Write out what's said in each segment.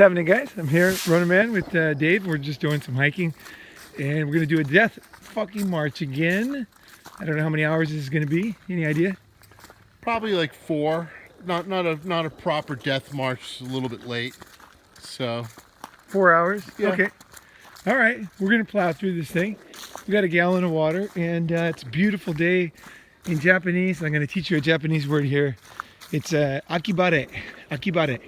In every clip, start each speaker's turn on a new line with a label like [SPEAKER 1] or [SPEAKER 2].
[SPEAKER 1] happening, guys? I'm here, Ronin Man, with Dave. We're just doing some hiking, and we're gonna do a death fucking march again. I don't know how many hours this is gonna be. Any idea?
[SPEAKER 2] Probably like 4. Not a proper death march. A little bit late. So
[SPEAKER 1] 4 hours.
[SPEAKER 2] Yeah.
[SPEAKER 1] Okay. All right. We're gonna plow through this thing. We got a gallon of water, and it's a beautiful day in Japanese. I'm gonna teach you a Japanese word here. It's akibare. Akibare.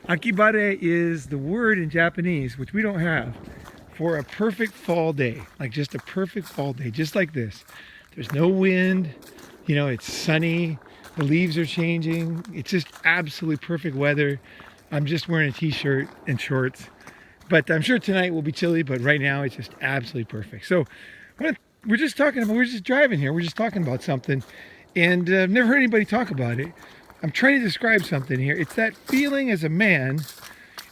[SPEAKER 1] Akibare is the word in Japanese, which we don't have, for a perfect fall day. Like just a perfect fall day, just like this. There's no wind, you know, it's sunny, the leaves are changing. It's just absolutely perfect weather. I'm just wearing a t-shirt and shorts, but I'm sure tonight will be chilly, but right now it's just absolutely perfect. So we're just driving here. We're just talking about something, and I've never heard anybody talk about it. I'm trying to describe something here. It's that feeling as a man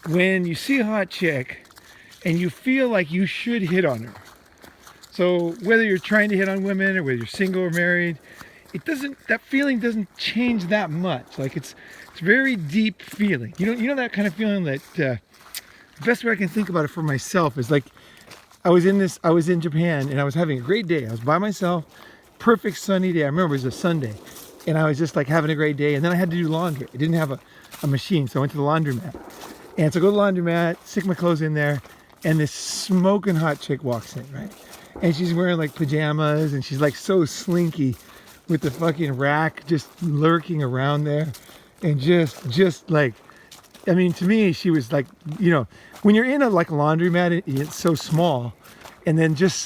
[SPEAKER 1] when you see a hot chick and you feel like you should hit on her. So whether you're trying to hit on women or whether you're single or married, that feeling doesn't change that much. Like it's very deep feeling. You know that kind of feeling that the best way I can think about it for myself is like I was in Japan and I was having a great day. I was by myself, perfect sunny day. I remember it was a Sunday. And I was just like having a great day. And then I had to do laundry. I didn't have a machine, so I went to the laundromat. And so I go to the laundromat, stick my clothes in there, and this smoking hot chick walks in, right? And she's wearing like pajamas, and she's like so slinky with the fucking rack just lurking around there. And just like, I mean, to me, she was like, you know, when you're in a laundromat, it's so small. And then just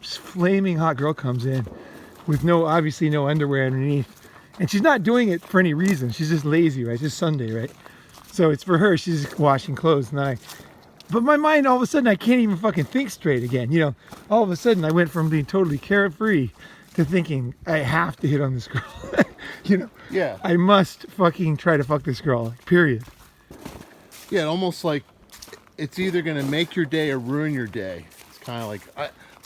[SPEAKER 1] flaming hot girl comes in with obviously no underwear underneath. And she's not doing it for any reason. She's just lazy, right? It's just Sunday, right? So it's for her. She's just washing clothes. But my mind, all of a sudden, I can't even fucking think straight again. You know, all of a sudden, I went from being totally carefree to thinking, I have to hit on this girl. You know?
[SPEAKER 2] yeah,
[SPEAKER 1] I must fucking try to fuck this girl, period.
[SPEAKER 2] yeah. Almost like it's either gonna make your day or ruin your day. It's kind of like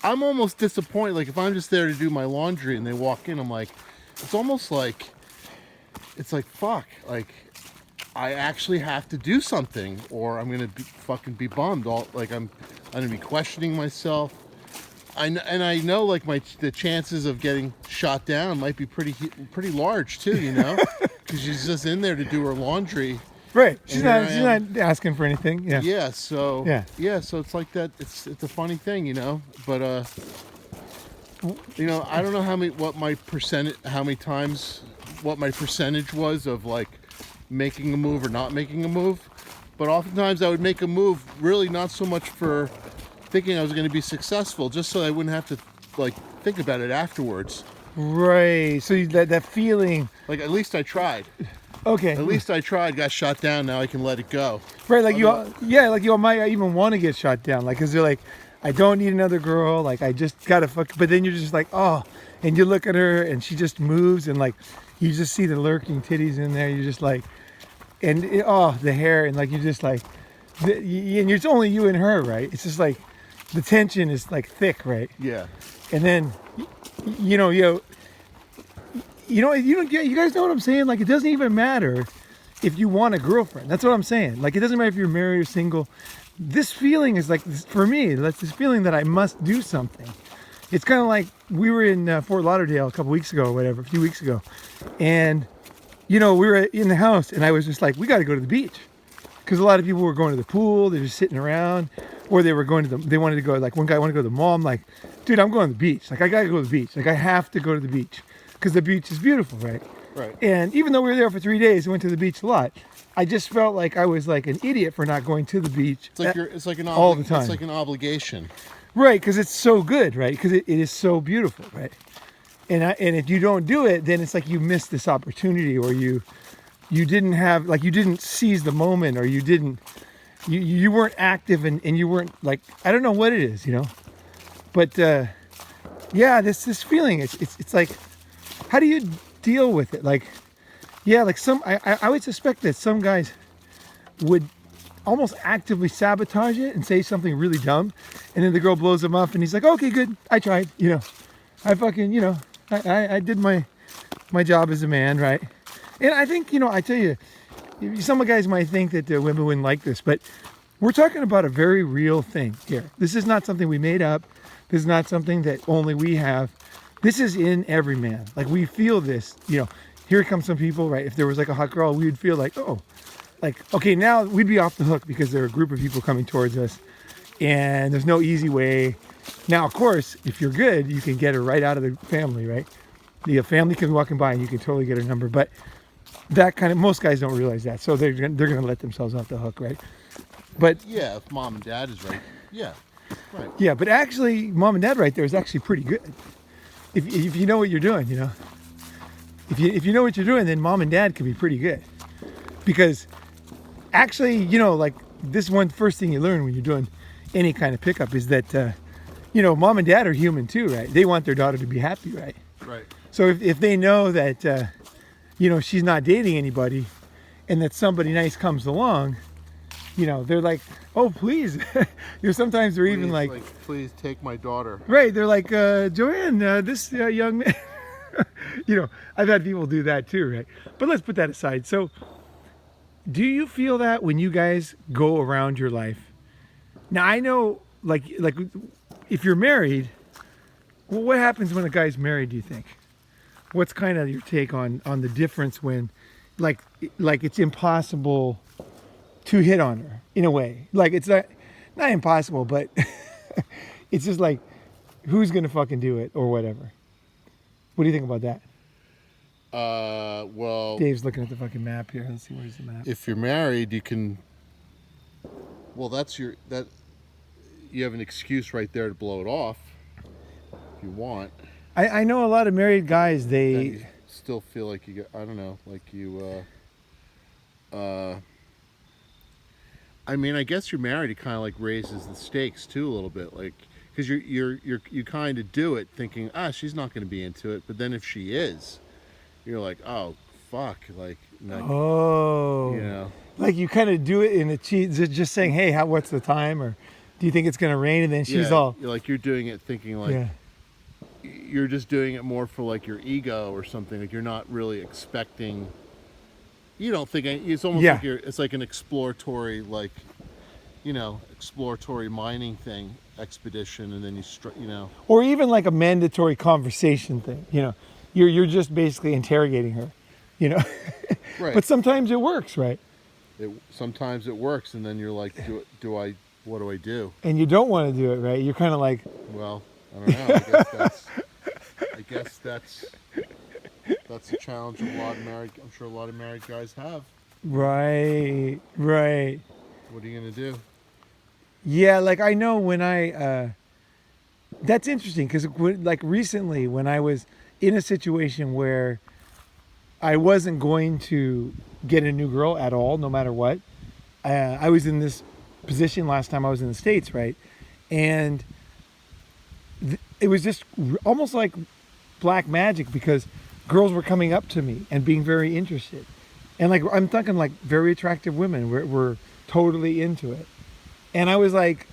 [SPEAKER 2] I'm almost disappointed. Like if I'm just there to do my laundry and they walk in, I'm like, it's almost like, it's like, fuck, like I actually have to do something or I'm going to fucking be bummed. Like I'm going to be questioning myself. I know like the chances of getting shot down might be pretty large too, you know, because she's just in there to do her laundry.
[SPEAKER 1] Right. She's not asking for anything. Yeah.
[SPEAKER 2] Yeah. So, so it's like that. It's a funny thing, you know, but, you know, I don't know what my percentage was of like making a move or not making a move, but oftentimes I would make a move really not so much for thinking I was going to be successful, just so I wouldn't have to like think about it afterwards.
[SPEAKER 1] Right. So that feeling,
[SPEAKER 2] like at least I tried.
[SPEAKER 1] Okay.
[SPEAKER 2] At least I tried. Got shot down. Now I can let it go.
[SPEAKER 1] Right. Like you might even want to get shot down, like because you're like, I don't need another girl, like I just gotta fuck, but then you're just like, oh, and you look at her and she just moves and like, you just see the lurking titties in there, you're just like, and the hair, and like, you're just like, and it's only you and her, right? It's just like, the tension is like thick, right?
[SPEAKER 2] Yeah.
[SPEAKER 1] And then, you guys know what I'm saying? Like, it doesn't even matter if you want a girlfriend. That's what I'm saying. Like, it doesn't matter if you're married or single. This feeling is like, for me, that's this feeling that I must do something. It's kind of like we were in Fort Lauderdale a few weeks ago. And, you know, we were in the house and I was just like, we got to go to the beach. Because a lot of people were going to the pool, they're just sitting around, or they wanted to go, like one guy wanted to go to the mall. I'm like, dude, I'm going to the beach. Like, I got to go to the beach. Like, I have to go to the beach. Because the beach is beautiful, right?
[SPEAKER 2] Right.
[SPEAKER 1] And even though we were there for 3 days and went to the beach a lot, I just felt like I was like an idiot for not going to the beach.
[SPEAKER 2] It's like
[SPEAKER 1] all the time.
[SPEAKER 2] It's like an obligation.
[SPEAKER 1] Right, because it's so good, right? Because it is so beautiful, right? And if you don't do it, then it's like you missed this opportunity, or you didn't seize the moment, or you weren't active, and you weren't like, I don't know what it is, you know? But this feeling, it's like, how do you deal with it? Like, yeah, like I would suspect that some guys would almost actively sabotage it and say something really dumb, and then the girl blows him off and he's like, okay, good, I tried, you know, I fucking, you know, I did my job as a man, right? And I think, you know, I tell you, some guys might think that the women wouldn't like this, but we're talking about a very real thing here. This is not something we made up. This is not something that only we have. This is in every man. Like, we feel this, you know, here comes some people, right? If there was like a hot girl, we would feel like, oh, like, okay, now we'd be off the hook because there are a group of people coming towards us and there's no easy way. Now, of course, if you're good, you can get her right out of the family, right? The family can be walking by and you can totally get her number, but that kind of, most guys don't realize that. So they're going to let themselves off the hook, right? But
[SPEAKER 2] yeah, if mom and dad is right, yeah, right.
[SPEAKER 1] Yeah, but actually, mom and dad right there is actually pretty good. If you know what you're doing, you know. If you know what you're doing, then mom and dad can be pretty good. Because actually, you know, like this one first thing you learn when you're doing any kind of pickup is that, you know, mom and dad are human too, right? They want their daughter to be happy, right?
[SPEAKER 2] Right.
[SPEAKER 1] So if they know that, you know, she's not dating anybody and that somebody nice comes along, you know, they're like, oh, please. You know, sometimes they're even like,
[SPEAKER 2] please take my daughter.
[SPEAKER 1] right. They're like, Joanne, this young man, you know, I've had people do that too, right? But let's put that aside. So do you feel that when you guys go around your life? Now, I know, like if you're married, well, what happens when a guy's married, do you think? What's kind of your take on the difference when, like it's impossible to hit on her in a way? Like, it's not impossible, but it's just like, who's gonna fucking do it or whatever? What do you think about that?
[SPEAKER 2] Well,
[SPEAKER 1] Dave's looking at the fucking map here. Let's see, where's the map?
[SPEAKER 2] if you're married, you can. Well, you have an excuse right there to blow it off if you want.
[SPEAKER 1] I know a lot of married guys.
[SPEAKER 2] Then
[SPEAKER 1] They
[SPEAKER 2] you still feel like you get. I don't know, like you. I mean, I guess you're married. It kind of like raises the stakes too a little bit, like because you kind of do it thinking, she's not going to be into it, but then if she is, you're like, oh fuck, like
[SPEAKER 1] oh,
[SPEAKER 2] you know,
[SPEAKER 1] like you kind of do it in a cheat, just saying, hey, what's the time, or do you think it's gonna rain? And then she's all,
[SPEAKER 2] you're doing it thinking like.
[SPEAKER 1] Yeah.
[SPEAKER 2] You're just doing it more for like your ego or something. Like you're not really expecting. You don't think it's almost like it's like an exploratory, like, you know, exploratory mining thing, expedition, and then you know.
[SPEAKER 1] Or even like a mandatory conversation thing. You know, you're just basically interrogating her. You know.
[SPEAKER 2] Right.
[SPEAKER 1] But sometimes it works, right?
[SPEAKER 2] Sometimes it works, and then you're like, what do I do?
[SPEAKER 1] And you don't want to do it, right? You're kind of like,
[SPEAKER 2] well, I don't know. I guess that's a challenge I'm sure a lot of married guys have.
[SPEAKER 1] Right.
[SPEAKER 2] What are you gonna do?
[SPEAKER 1] Yeah, like I know when that's interesting because like recently when I was in a situation where I wasn't going to get a new girl at all, no matter what. I was in this position last time I was in the States, right? And it was just almost like black magic because girls were coming up to me and being very interested. And like, I'm thinking like very attractive women were totally into it. And I was like,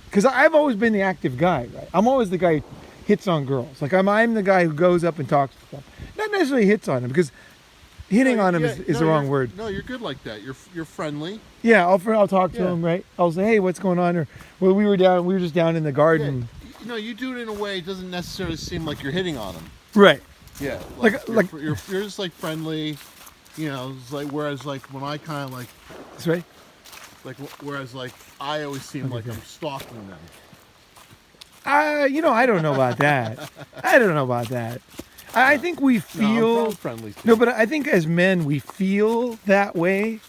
[SPEAKER 1] because I've always been the active guy, right? I'm always the guy who hits on girls. Like I'm the guy who goes up and talks to them. Not necessarily hits on them because hitting on them is the wrong word.
[SPEAKER 2] No, you're good like that. You're friendly.
[SPEAKER 1] Yeah, I'll talk to them, right? I'll say, hey, what's going on? Or well, we were just down in the garden.
[SPEAKER 2] Yeah. You know, you do it in a way it doesn't necessarily seem like you're hitting on them.
[SPEAKER 1] Right.
[SPEAKER 2] Yeah. You're just like friendly. You know, it's like whereas like when I kind of like.
[SPEAKER 1] That's right.
[SPEAKER 2] Like whereas like I always seem like I'm stalking them.
[SPEAKER 1] You know, I don't know about that. I think we feel
[SPEAKER 2] friendly too.
[SPEAKER 1] No, but I think as men we feel that way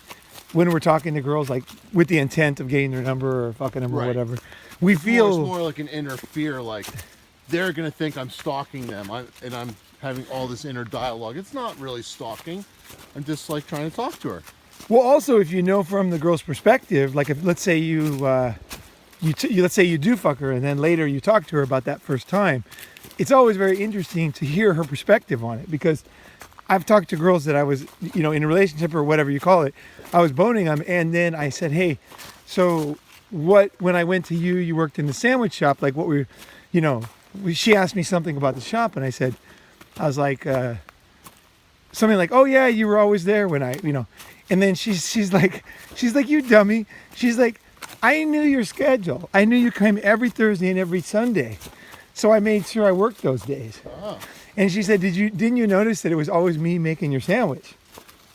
[SPEAKER 1] when we're talking to girls, like with the intent of getting their number or fucking them or whatever. We feel
[SPEAKER 2] it's more like an inner fear, like they're gonna think I'm stalking them, and I'm having all this inner dialogue. It's not really stalking. I'm just like trying to talk to her.
[SPEAKER 1] Well, also if you know from the girl's perspective, like if let's say let's say you do fuck her and then later you talk to her about that first time, it's always very interesting to hear her perspective on it because I've talked to girls that I was, you know, in a relationship or whatever you call it, I was boning them and then I said, hey, so when I went to you worked in the sandwich shop, like what we, you know, she asked me something about the shop and I was like, something like, oh yeah, you were always there when I, and then she's like, you dummy. She's like, I knew your schedule. I knew you came every Thursday and every Sunday. So I made sure I worked those days.
[SPEAKER 2] Oh.
[SPEAKER 1] And she said, didn't you notice that it was always me making your sandwich?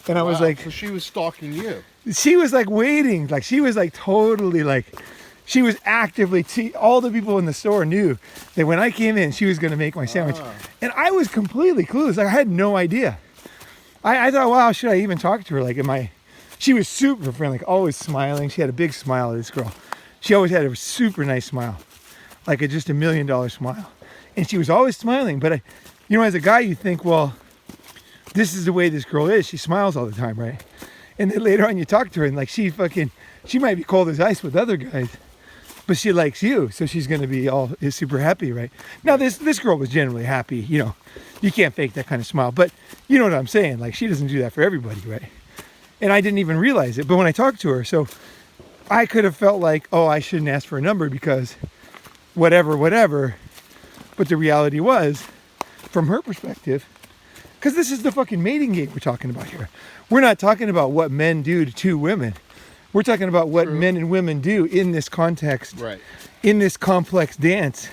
[SPEAKER 1] And I was like,
[SPEAKER 2] so she was stalking you.
[SPEAKER 1] she was like waiting. Like she was like totally like, she was actively, all the people in the store knew that when I came in, she was going to make my sandwich. And I was completely clueless. Like I had no idea. I thought, wow, should I even talk to her? Like, she was super friendly, like always smiling. She had a big smile, this girl. She always had a super nice smile, like just $1 million smile. And she was always smiling. But, as a guy, you think, well, this is the way this girl is. She smiles all the time, right? And then later on you talk to her and like she might be cold as ice with other guys, but she likes you. So she's going to be is super happy, right? Now, this girl was generally happy, You can't fake that kind of smile, but you know what I'm saying? Like, she doesn't do that for everybody, right? And I didn't even realize it. But when I talked to her, so I could have felt like, oh, I shouldn't ask for a number because whatever. But the reality was, from her perspective, because this is the fucking mating game we're talking about here. We're not talking about what men do to two women. We're talking about what men and women do in this context,
[SPEAKER 2] right?
[SPEAKER 1] In this complex dance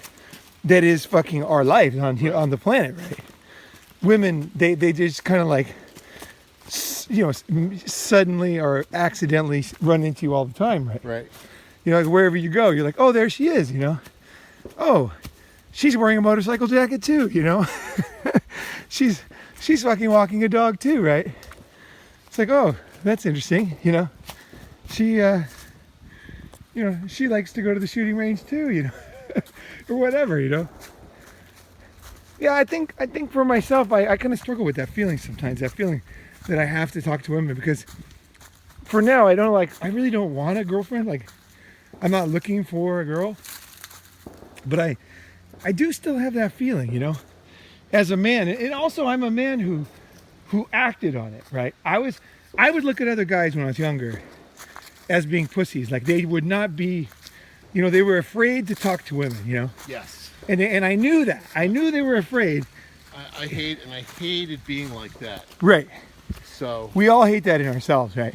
[SPEAKER 1] that is fucking our life on the planet, right? Women, they just kind of like, suddenly or accidentally run into you all the time, right?
[SPEAKER 2] Right.
[SPEAKER 1] Like wherever you go, you're like, oh, there she is, Oh, she's wearing a motorcycle jacket too, she's fucking walking a dog too, right? It's like, oh, that's interesting, She, she likes to go to the shooting range too, or whatever, Yeah, I think for myself, I kind of struggle with that feeling sometimes, that feeling that I have to talk to women, because for now, I really don't want a girlfriend. Like, I'm not looking for a girl, but I do still have that feeling, as a man. And also, I'm a man who acted on it, right? I would look at other guys when I was younger as being pussies. Like, they would not be, they were afraid to talk to women,
[SPEAKER 2] Yes.
[SPEAKER 1] And I knew that. I knew they were afraid.
[SPEAKER 2] I hated being like that.
[SPEAKER 1] Right.
[SPEAKER 2] So
[SPEAKER 1] we all hate that in ourselves, right?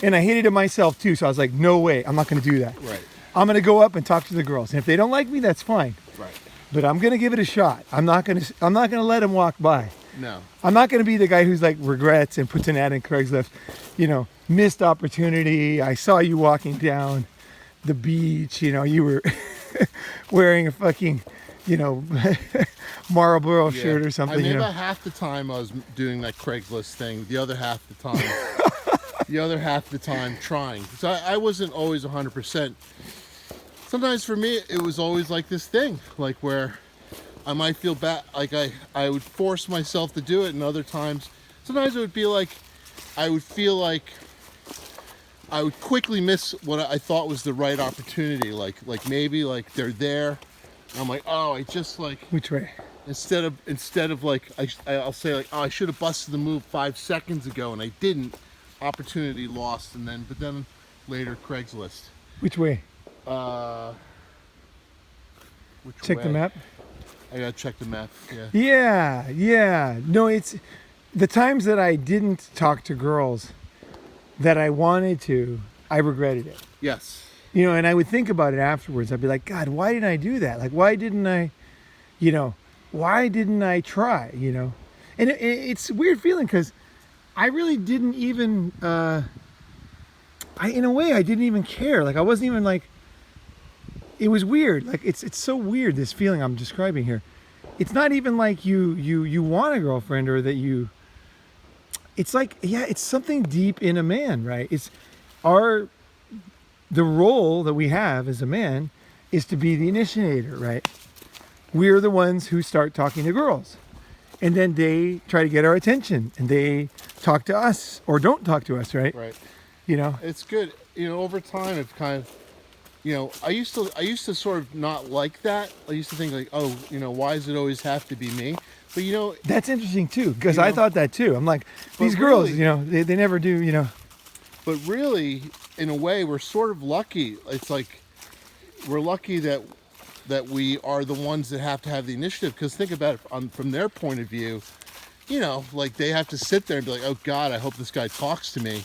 [SPEAKER 1] And I hated it myself too. So I was like, no way, I'm not going to do that.
[SPEAKER 2] Right.
[SPEAKER 1] I'm going to go up and talk to the girls, and if they don't like me, that's fine.
[SPEAKER 2] Right.
[SPEAKER 1] But I'm going to give it a shot. I'm not going to let them walk by.
[SPEAKER 2] No.
[SPEAKER 1] I'm not going to be the guy who's like regrets and puts an ad in Craigslist. Missed opportunity. I saw you walking down the beach. You were wearing a fucking, Marlboro shirt or something.
[SPEAKER 2] I mean, about half the time I was doing that Craigslist thing. The other half the time, trying. So I wasn't always 100%. Sometimes for me, it was always like this thing, like where I might feel bad, like I would force myself to do it, and other times, sometimes it would be like, I would feel like I would quickly miss what I thought was the right opportunity. Like maybe like they're there, and I'm like, oh, I just like.
[SPEAKER 1] Which way?
[SPEAKER 2] Instead of like, I'll say like, oh, I should have busted the move 5 seconds ago, and I didn't. Opportunity lost, but then later Craigslist.
[SPEAKER 1] Which way? Check the map.
[SPEAKER 2] I gotta check the map. Yeah.
[SPEAKER 1] Yeah. No, it's the times that I didn't talk to girls that I wanted to, I regretted it.
[SPEAKER 2] Yes.
[SPEAKER 1] And I would think about it afterwards. I'd be like, God, why didn't I do that? Like, why didn't I, why didn't I try, And it's a weird feeling because I really didn't even, in a way, I didn't even care. Like, I wasn't even like, it was weird. Like, it's so weird, this feeling I'm describing here. It's not even like you want a girlfriend or that it's like, yeah, it's something deep in a man, right? It's the role that we have as a man is to be the initiator, right? We're the ones who start talking to girls. And then they try to get our attention, and they talk to us or don't talk to us, right?
[SPEAKER 2] Right.
[SPEAKER 1] It's
[SPEAKER 2] good. Over time, it's kind of, I used to sort of not like that. I used to think like, oh, why does it always have to be me? But
[SPEAKER 1] that's interesting too, because I thought that too. I'm like, these girls, they never do,
[SPEAKER 2] But really, in a way, we're sort of lucky. It's like we're lucky that we are the ones that have to have the initiative. Because think about it from their point of view, you know, like they have to sit there and be like, oh God, I hope this guy talks to me,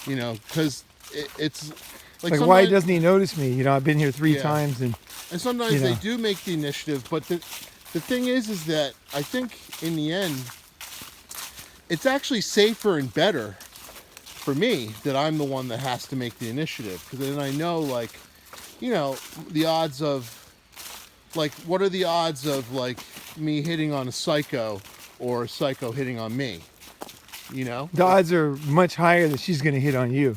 [SPEAKER 2] you know, because it's
[SPEAKER 1] Like, why doesn't he notice me? You know, I've been here 3
[SPEAKER 2] Yeah.
[SPEAKER 1] times, and
[SPEAKER 2] sometimes
[SPEAKER 1] you know.
[SPEAKER 2] they do make the initiative, but the thing is that I think in the end, it's actually safer and better for me that I'm the one that has to make the initiative, because then I know, like, you know, the odds of, like, what are the odds of, like, me hitting on a psycho or a psycho hitting on me? You know?
[SPEAKER 1] The odds are much higher that she's going to hit on you.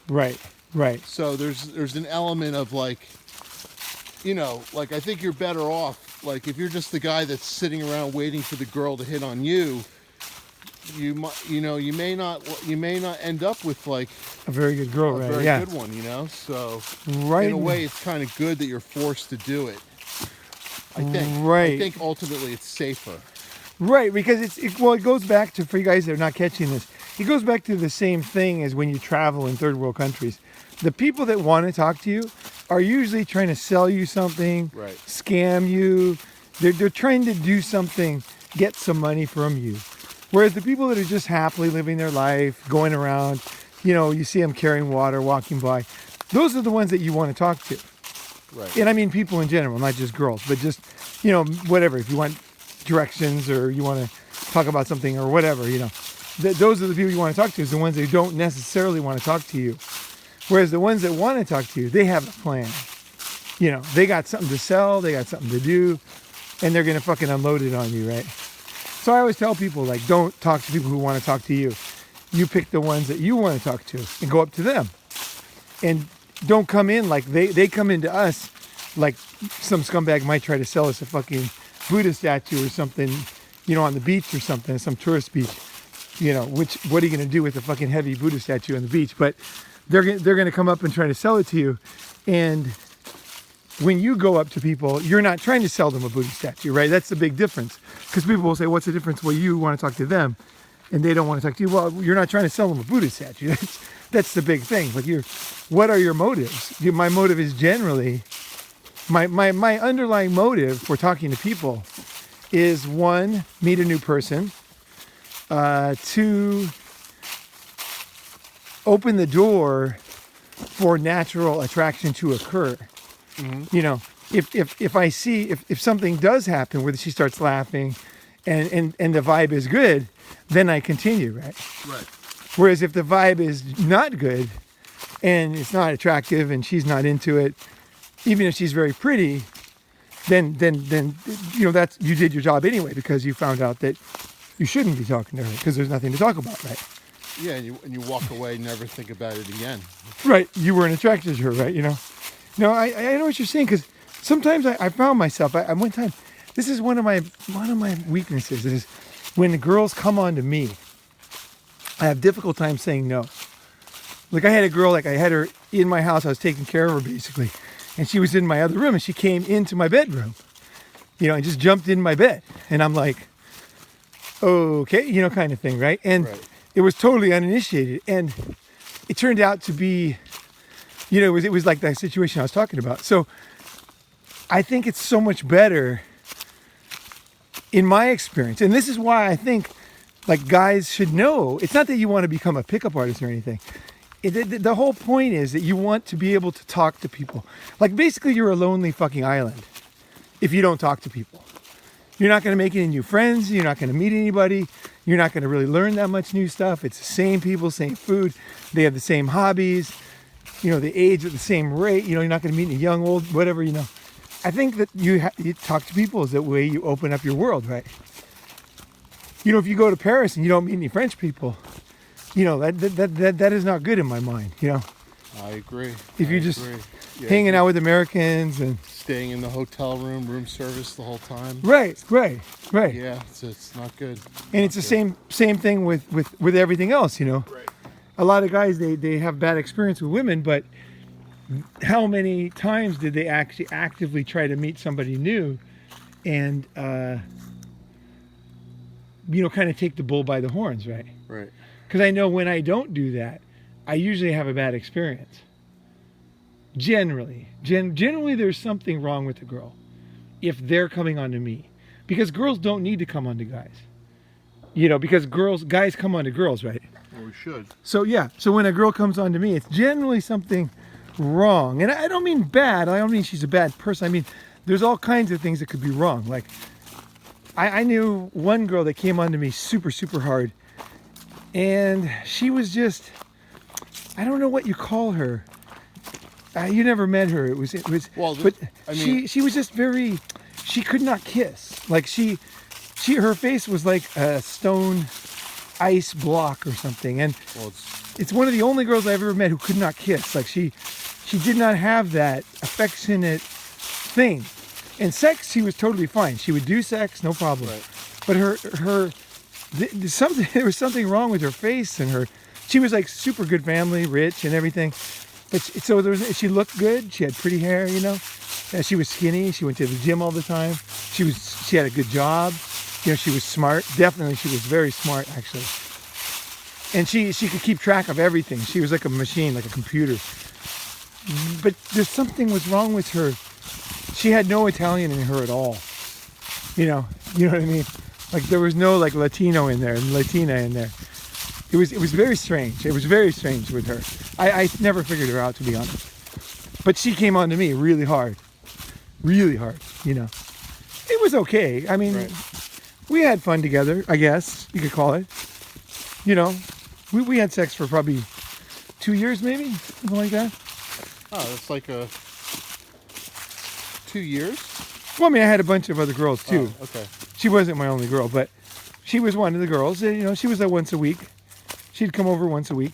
[SPEAKER 1] Right, right.
[SPEAKER 2] So there's an element of, like, you know, like, I think you're better off, like, if you're just the guy that's sitting around waiting for the girl to hit on you, you may not end up with, like,
[SPEAKER 1] A very good girl,
[SPEAKER 2] a
[SPEAKER 1] right?
[SPEAKER 2] very
[SPEAKER 1] Yeah.
[SPEAKER 2] good one, you know? So
[SPEAKER 1] Right.
[SPEAKER 2] in a way, it's kind of good that you're forced to do it. I think.
[SPEAKER 1] Right.
[SPEAKER 2] I think ultimately it's safer.
[SPEAKER 1] Right, because it goes back to, for you guys that are not catching this, it goes back to the same thing as when you travel in third world countries. The people that want to talk to you are usually trying to sell you something,
[SPEAKER 2] Right.
[SPEAKER 1] scam you. They're trying to do something, get some money from you. Whereas the people that are just happily living their life, going around, you know, you see them carrying water, walking by, those are the ones that you want to talk to.
[SPEAKER 2] Right.
[SPEAKER 1] And I mean people in general, not just girls, but just, you know, whatever. If you want directions or you want to talk about something or whatever, you know, those are the people you want to talk to, is the ones that don't necessarily want to talk to you. Whereas the ones that want to talk to you, they have a plan. You know, they got something to sell, they got something to do, and they're going to fucking unload it on you, right? So I always tell people, like, don't talk to people who want to talk to you. You pick the ones that you want to talk to and go up to them. And don't come in like they come into us like some scumbag might try to sell us a fucking Buddha statue or something, you know, on the beach or something, some tourist beach, you know, what are you going to do with a fucking heavy Buddha statue on the beach? But they're going to come up and try to sell it to you. And when you go up to people, you're not trying to sell them a Buddha statue, right? That's the big difference. Because people will say, what's the difference? Well, you want to talk to them and they don't want to talk to you. Well, you're not trying to sell them a Buddha statue. That's the big thing. Like, what are your motives? My motive is generally, my underlying motive for talking to people is, 1, meet a new person. 2, open the door for natural attraction to occur. Mm-hmm. You know, if I see, if something does happen where she starts laughing and the vibe is good, then I continue, right?
[SPEAKER 2] Right.
[SPEAKER 1] Whereas if the vibe is not good and it's not attractive and she's not into it, even if she's very pretty, then you know, that's, you did your job anyway, because you found out that you shouldn't be talking to her because there's nothing to talk about, right?
[SPEAKER 2] Yeah, and you walk away and never think about it again.
[SPEAKER 1] Right. You weren't attracted to her, right? You know. No, I know what you're saying, because sometimes I found myself. I one time, this is one of my weaknesses, is when the girls come on to me, I have difficult time saying no. Like, I had a girl, like, I had her in my house. I was taking care of her basically, and she was in my other room, and she came into my bedroom, you know, and just jumped in my bed, and I'm like, okay, you know, kind of thing, right? And
[SPEAKER 2] Right.
[SPEAKER 1] It was totally uninitiated, and it turned out to be, you know, it was like that situation I was talking about. So I think it's so much better, in my experience, and this is why I think, like, guys should know. It's not that you want to become a pickup artist or anything. The whole point is that you want to be able to talk to people. Like, basically, you're a lonely fucking island if you don't talk to people. You're not going to make any new friends. You're not going to meet anybody. You're not going to really learn that much new stuff. It's the same people, same food. They have the same hobbies. You know, they age at the same rate. You know, you're not going to meet any young, old, whatever, you know. I think that you talk to people is the way you open up your world, right? You know, if you go to Paris and you don't meet any French people, you know, that is not good in my mind, you know.
[SPEAKER 2] I agree.
[SPEAKER 1] If you're just
[SPEAKER 2] Yeah,
[SPEAKER 1] hanging out with Americans and
[SPEAKER 2] staying in the hotel room service the whole time.
[SPEAKER 1] right.
[SPEAKER 2] Yeah, it's not good.
[SPEAKER 1] And it's the same thing with everything else, you know.
[SPEAKER 2] Right.
[SPEAKER 1] A lot of guys, they have bad experience with women, but how many times did they actually actively try to meet somebody new and you know, kind of take the bull by the horns, right?
[SPEAKER 2] Right.
[SPEAKER 1] Because I know when I don't do that, I usually have a bad experience. Generally, there's something wrong with the girl if they're coming on to me, because girls don't need to come on to guys. You know, because guys come on to girls, right?
[SPEAKER 2] Well, we should.
[SPEAKER 1] So yeah, so when a girl comes on to me, it's generally something wrong. And I don't mean bad. I don't mean she's a bad person. I mean, there's all kinds of things that could be wrong. Like, I knew one girl that came on to me super, super hard. And she was just, I don't know what you call her. You never met her. It was.
[SPEAKER 2] Well,
[SPEAKER 1] but
[SPEAKER 2] I mean,
[SPEAKER 1] she was just very. She could not kiss. Like her face was like a stone ice block or something. And
[SPEAKER 2] well,
[SPEAKER 1] it's one of the only girls I've ever met who could not kiss. Like she did not have that affectionate thing. And sex, she was totally fine. She would do sex, no problem.
[SPEAKER 2] Right.
[SPEAKER 1] But there was something wrong with her face and her. She was like super good family, rich and everything. But she looked good. She had pretty hair, you know. She was skinny. She went to the gym all the time. She had a good job. You know, she was smart. Definitely, she was very smart, actually. And she could keep track of everything. She was like a machine, like a computer. But there's something was wrong with her. She had no Italian in her at all. You know what I mean? Like there was no like Latino in there and Latina in there. It was very strange. It was very strange with her. I never figured her out, to be honest. But she came on to me really hard, you know. It was okay. I mean, we had fun together, I guess you could call it. You know, we had sex for probably 2 years, maybe, something like that.
[SPEAKER 2] Oh, that's like 2 years?
[SPEAKER 1] Well, I mean, I had a bunch of other girls too.
[SPEAKER 2] Oh, okay.
[SPEAKER 1] She wasn't my only girl, but she was one of the girls. You know, she was there once a week. She'd come over once a week.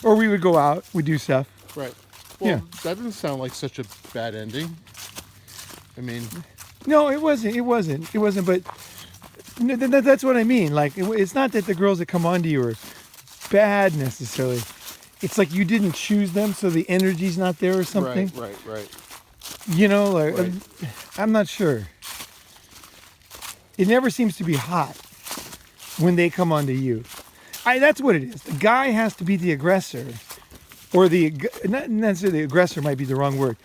[SPEAKER 1] Or we would go out, we'd do stuff.
[SPEAKER 2] Right. Well,
[SPEAKER 1] Yeah.
[SPEAKER 2] that doesn't sound like such a bad ending. I mean...
[SPEAKER 1] No, it wasn't, but that's what I mean. Like, it's not that the girls that come on to you are bad necessarily. It's like you didn't choose them, so the energy's not there or something.
[SPEAKER 2] Right.
[SPEAKER 1] You know, like,
[SPEAKER 2] Right.
[SPEAKER 1] I'm not sure. It never seems to be hot when they come on to you. That's what it is. The guy has to be the aggressor, or not necessarily the aggressor might be the wrong word.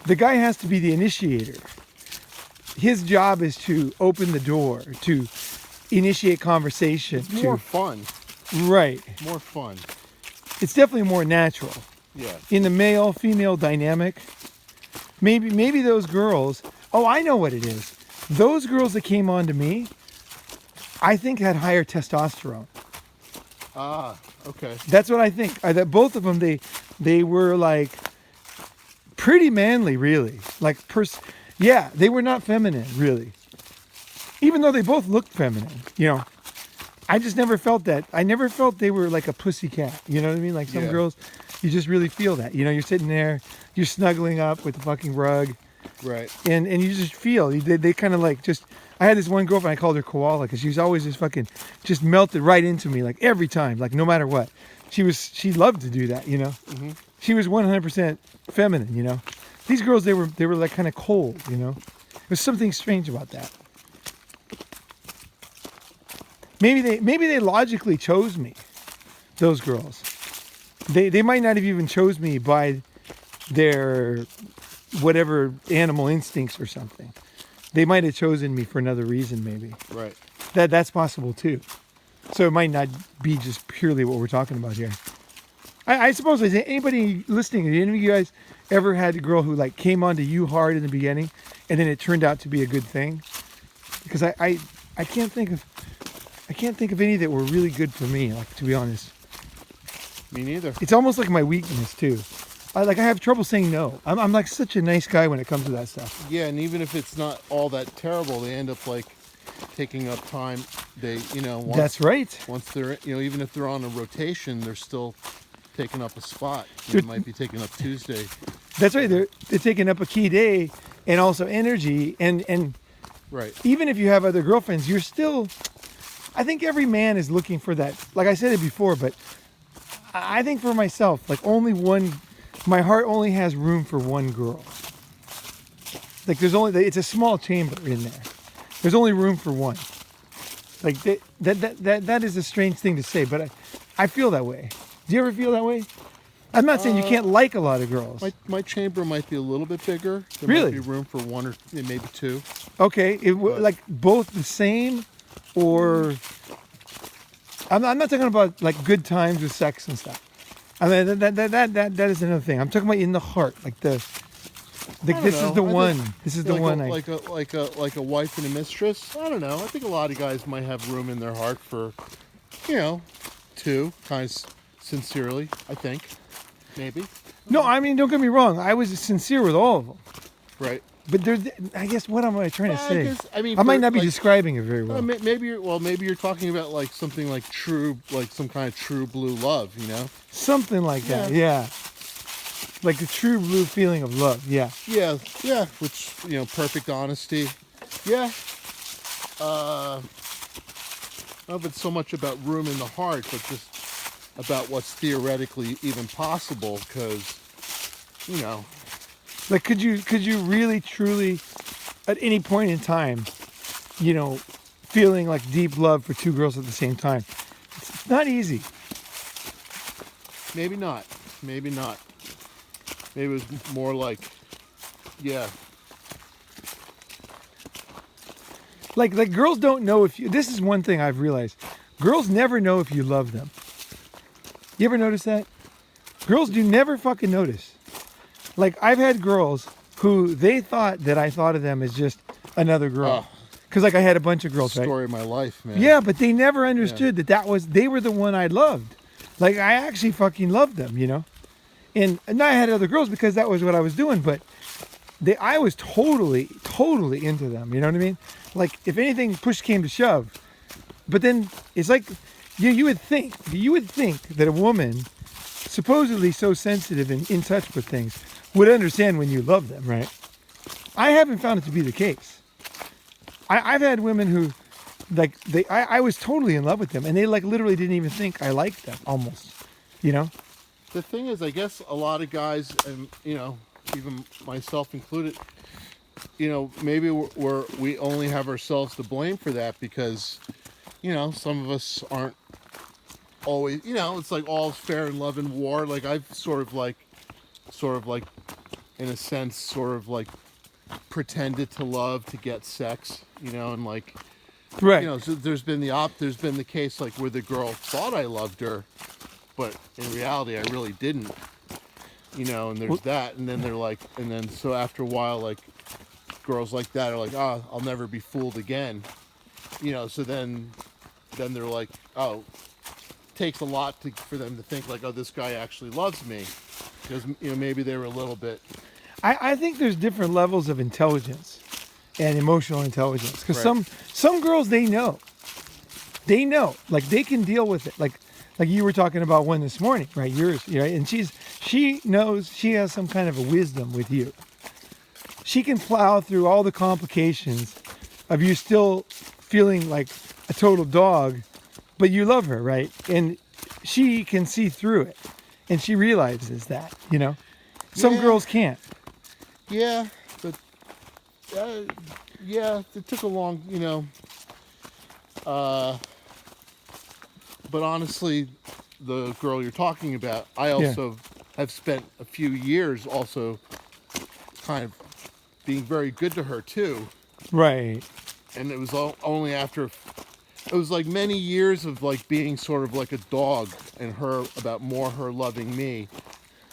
[SPEAKER 1] The guy has to be the initiator. His job is to open the door, to initiate conversation.
[SPEAKER 2] It's more fun.
[SPEAKER 1] Right.
[SPEAKER 2] More fun.
[SPEAKER 1] It's definitely more natural.
[SPEAKER 2] Yeah.
[SPEAKER 1] In the male-female dynamic, maybe those girls, oh, I know what it is. Those girls that came on to me, I think had higher testosterone.
[SPEAKER 2] Ah, okay.
[SPEAKER 1] That's what I think. That both of them, they were like pretty manly, really. Like, yeah, they were not feminine, really. Even though they both looked feminine, you know. I just never felt that. I never felt they were like a pussycat. You know what I mean? Like some girls, you just really feel that. You know, you're sitting there, you're snuggling up with the fucking rug.
[SPEAKER 2] Right.
[SPEAKER 1] And you just feel, they kind of like just, I had this one girlfriend, I called her Koala, because she was always just melted right into me, like every time, like no matter what. She loved to do that, you know.
[SPEAKER 2] Mm-hmm.
[SPEAKER 1] She was 100% feminine, you know. These girls, they were like kind of cold, you know. There's something strange about that. Maybe they logically chose me, those girls. They might not have even chose me by their whatever animal instincts or something. They might have chosen me for another reason, maybe.
[SPEAKER 2] Right.
[SPEAKER 1] That's possible too. So it might not be just purely what we're talking about here. I suppose, is anybody listening, did any of you guys ever had a girl who like came onto you hard in the beginning and then it turned out to be a good thing? Because I can't think of any that were really good for me, like, to be honest.
[SPEAKER 2] Me neither.
[SPEAKER 1] It's almost like my weakness too. I have trouble saying no. I'm like such a nice guy when it comes to that stuff.
[SPEAKER 2] Yeah, and even if it's not all that terrible, they end up like taking up time. They,
[SPEAKER 1] That's right.
[SPEAKER 2] Once they're, even if they're on a rotation, they're still taking up a spot. They might be taking up Tuesday.
[SPEAKER 1] That's right. They're taking up a key day and also energy. And
[SPEAKER 2] right.
[SPEAKER 1] Even if you have other girlfriends, you're still, I think every man is looking for that. Like I said it before, but I think for myself, like my heart only has room for one girl. Like it's a small chamber in there. There's only room for one. Like that is a strange thing to say, but I feel that way. Do you ever feel that way? I'm not saying you can't like a lot of girls.
[SPEAKER 2] My chamber might be a little bit bigger. There
[SPEAKER 1] Really?
[SPEAKER 2] might be room for one or maybe two.
[SPEAKER 1] Okay, like both the same, or I'm not talking about like good times with sex and stuff. I mean that is another thing. I'm talking about in the heart, like this is the one. This is the one.
[SPEAKER 2] Like a wife and a mistress. I don't know. I think a lot of guys might have room in their heart for, two, kind of sincerely. I think, maybe.
[SPEAKER 1] No, I mean, don't get me wrong. I was sincere with all of them.
[SPEAKER 2] Right.
[SPEAKER 1] But there's, I guess, what am I trying to say?
[SPEAKER 2] I
[SPEAKER 1] might not be describing it very well.
[SPEAKER 2] Maybe you're talking about like something like true, like some kind of true blue love,
[SPEAKER 1] Something like that, yeah. Like the true blue feeling of love, yeah.
[SPEAKER 2] Yeah. Which perfect honesty. Yeah. I don't know if it's so much about room in the heart, but just about what's theoretically even possible, because
[SPEAKER 1] Like, could you really, truly, at any point in time, feeling like deep love for two girls at the same time? It's not easy.
[SPEAKER 2] Maybe not. Maybe it was more like, yeah.
[SPEAKER 1] Like girls don't know if you. This is one thing I've realized. Girls never know if you love them. You ever notice that? Girls do never fucking notice. Like, I've had girls who they thought that I thought of them as just another girl. Because, like, I had a bunch of girls, right?
[SPEAKER 2] Story of my life, man.
[SPEAKER 1] Yeah, but they never understood that they were the one I loved. Like, I actually fucking loved them, And I had other girls because that was what I was doing, but I was totally into them, you know what I mean? Like, if anything, push came to shove. But then, it's like, you would think that a woman, supposedly so sensitive and in touch with things, would understand when you love them, right? I haven't found it to be the case. I've had women who, like, I was totally in love with them, and they, like, literally didn't even think I liked them, almost,
[SPEAKER 2] The thing is, I guess a lot of guys, and, even myself included, maybe we only have ourselves to blame for that because, some of us aren't always, it's like all's fair in love and war. Like, I've sort of like, in a sense, sort of like pretended to love to get sex, and like,
[SPEAKER 1] right.
[SPEAKER 2] So there's been the case like where the girl thought I loved her, but in reality I really didn't, and there's that, and then they're like, and then so after a while, like, girls like that are like, I'll never be fooled again, so then they're like, takes a lot for them to think like, this guy actually loves me, because maybe they were a little bit.
[SPEAKER 1] I think there's different levels of intelligence and emotional intelligence, because some girls, they know, like, they can deal with it, like you were talking about one this morning, right? Yours, right? And she knows, she has some kind of a wisdom with you. She can plow through all the complications of you still feeling like a total dog, but you love her, right? And she can see through it, and she realizes that, Some girls can't.
[SPEAKER 2] Yeah, but it took a long, but honestly, the girl you're talking about, I also have spent a few years also kind of being very good to her too.
[SPEAKER 1] Right.
[SPEAKER 2] And it was only after, it was like many years of like being sort of like a dog, and her loving me,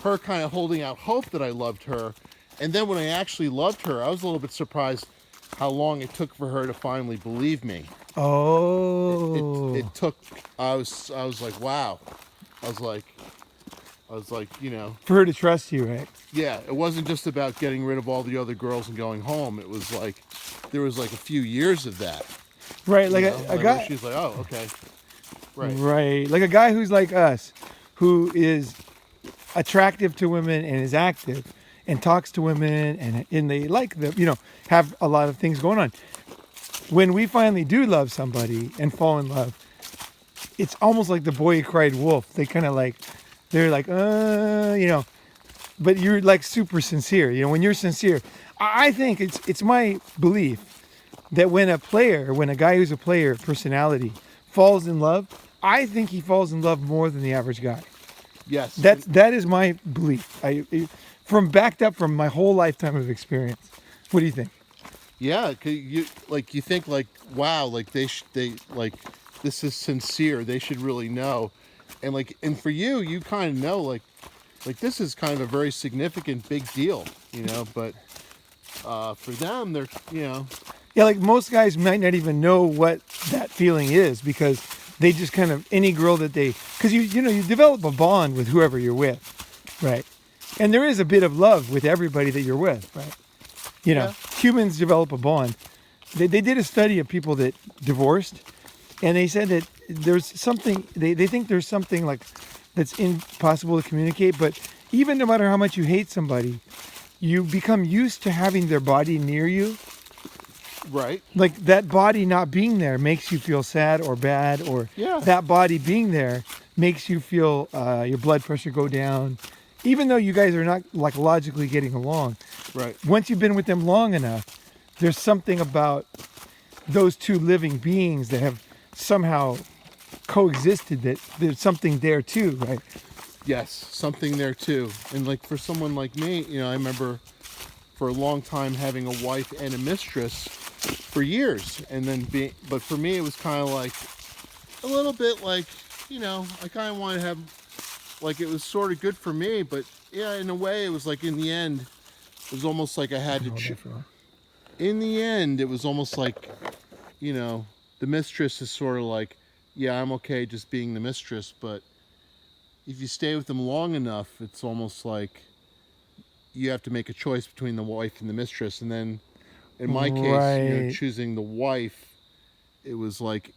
[SPEAKER 2] her kind of holding out hope that I loved her. And then when I actually loved her, I was a little bit surprised how long it took for her to finally believe me.
[SPEAKER 1] Oh.
[SPEAKER 2] It took, I was like, wow. I was like,
[SPEAKER 1] For her to trust you, right?
[SPEAKER 2] Yeah, it wasn't just about getting rid of all the other girls and going home. It was like, there was like a few years of that.
[SPEAKER 1] Right, like a guy.
[SPEAKER 2] She's like, oh, okay. Right.
[SPEAKER 1] Right. Like a guy who's like us, who is attractive to women and is active and talks to women and they like them, have a lot of things going on. When we finally do love somebody and fall in love, it's almost like the boy who cried wolf. They kind of like, they're like, but you're like super sincere. When you're sincere, I think it's my belief that when a guy who's a player personality falls in love, I think he falls in love more than the average guy.
[SPEAKER 2] Yes.
[SPEAKER 1] That is my belief. Backed up from my whole lifetime of experience. What do you think?
[SPEAKER 2] Yeah, you think like, wow, like they like this is sincere. They should really know. And like, and for you, you kind of know, like this is kind of a very significant big deal, you know, but for them, they're, you know.
[SPEAKER 1] Yeah, like most guys might not even know what that feeling is because they just kind of, any girl that they, because you know, you develop a bond with whoever you're with, right? And there is a bit of love with everybody that you're with, right? You know, humans develop a bond. They did a study of people that divorced, and they said that there's something, they think there's something like that's impossible to communicate, but even no matter how much you hate somebody, you become used to having their body near you.
[SPEAKER 2] Right.
[SPEAKER 1] Like that body not being there makes you feel sad or bad, or that body being there makes you feel your blood pressure go down, even though you guys are not like logically getting along.
[SPEAKER 2] Right.
[SPEAKER 1] Once you've been with them long enough, there's something about those two living beings that have somehow coexisted, that there's something there too, right?
[SPEAKER 2] Yes, something there too. And like for someone like me, you know, I remember for a long time having a wife and a mistress for years, and then but for me it was kind of like a little bit like, you know, I kind of wanted to have, like, it was sort of good for me, but yeah, in a way it was like, in the end it was almost like I had to in the end it was almost like, you know, the mistress is sort of like, yeah, I'm okay just being the mistress, but if you stay with them long enough, it's almost like you have to make a choice between the wife and the mistress. And then in my case, you know, choosing the wife, it was like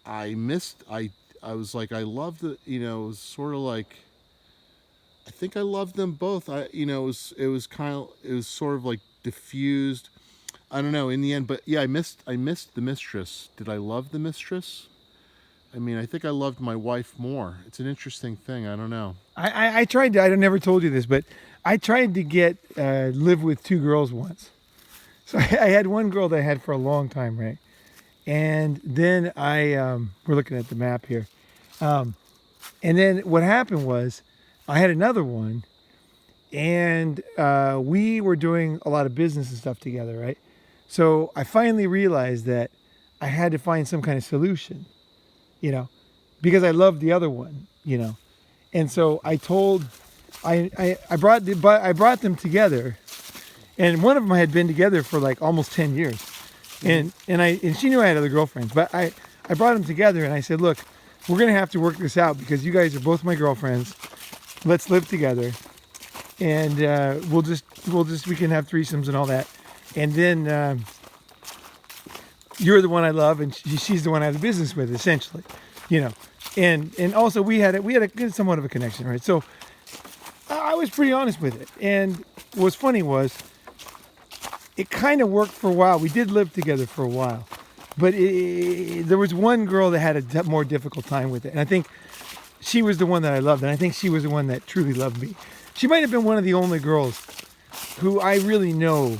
[SPEAKER 2] I was like, I loved the, you know, it was sort of like, I think I loved them both. You know, it was kind of, it was sort of like diffused. I don't know in the end, but yeah, I missed the mistress. Did I love the mistress? I mean, I think I loved my wife more. It's an interesting thing. I don't know.
[SPEAKER 1] I tried to, I never told you this, but I tried to get, live with two girls once. So I had one girl that I had for a long time, right? And then we're looking at the map here. And then what happened was I had another one, and we were doing a lot of business and stuff together, right? So I finally realized that I had to find some kind of solution, you know, because I loved the other one, you know. And so I brought them together, and one of them had been together for like almost 10 years. And she knew I had other girlfriends, but I brought them together, and I said, look, we're going to have to work this out because you guys are both my girlfriends. Let's live together, and we can have threesomes and all that. And then you're the one I love, and she's the one I have the business with, essentially, you know. And also we had a somewhat of a connection, right? So I was pretty honest with it. And what's funny was it kind of worked for a while. We did live together for a while, but there was one girl that had a more difficult time with it, and I think she was the one that I loved, and I think she was the one that truly loved me. She might have been one of the only girls who I really know.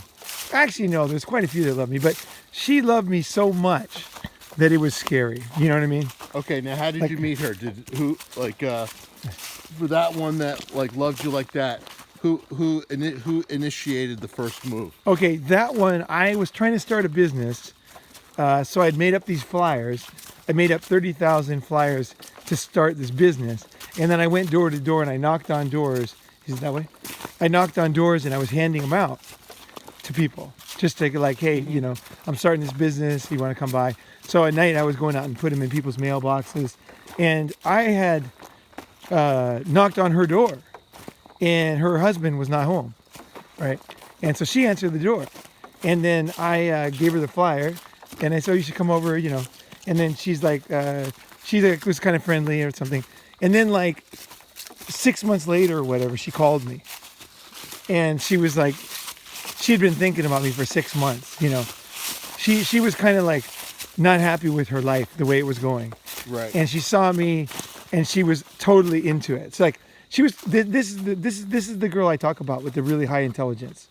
[SPEAKER 1] Actually, no, there's quite a few that love me, but she loved me so much that it was scary. You know what I mean?
[SPEAKER 2] Okay, now how did you meet her? For that one that like loved you like that, who initiated the first move?
[SPEAKER 1] Okay, that one, I was trying to start a business, so I'd made up these flyers. I made up 30,000 flyers to start this business, and then I went door to door and I knocked on doors. Is it that way? I knocked on doors and I was handing them out to people, just to like, hey, you know, I'm starting this business. You want to come by? So at night I was going out and put them in people's mailboxes, and I had knocked on her door, and her husband was not home, right? And so she answered the door, and then I gave her the flyer, and I said, oh, you should come over, you know. And then she's like, was kind of friendly or something. And then like 6 months later or whatever, she called me, and she was like, she'd been thinking about me for 6 months, you know. She was kind of like not happy with her life, the way it was going.
[SPEAKER 2] Right.
[SPEAKER 1] And she saw me, and she was totally into it. It's like she was. This is the girl I talk about with the really high intelligence.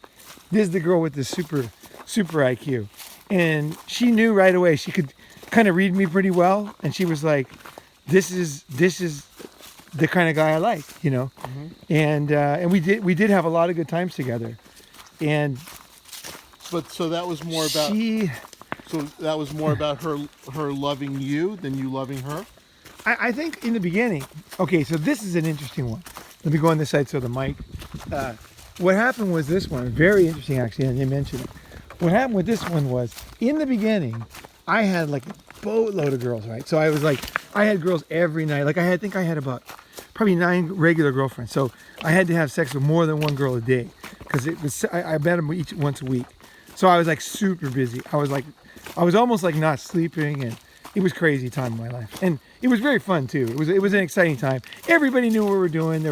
[SPEAKER 1] This is the girl with the super IQ, and she knew right away. She could kind of read me pretty well, and she was like, "This is the kind of guy I like," you know. Mm-hmm. And we did have a lot of good times together, and.
[SPEAKER 2] But so that was more about. So that was more about her loving you than you loving her?
[SPEAKER 1] I think in the beginning, okay, so this is an interesting one. Let me go on this side so the mic. What happened was this one, very interesting actually, and you mentioned it. What happened with this one was, in the beginning, I had like a boatload of girls, right? So I was like, I had girls every night. Like I think I had about probably 9 regular girlfriends. So I had to have sex with more than one girl a day because it was, I met them each once a week. So I was like super busy. I was almost like not sleeping, and it was crazy time in my life. And it was very fun too. It was an exciting time. Everybody knew what we were doing. It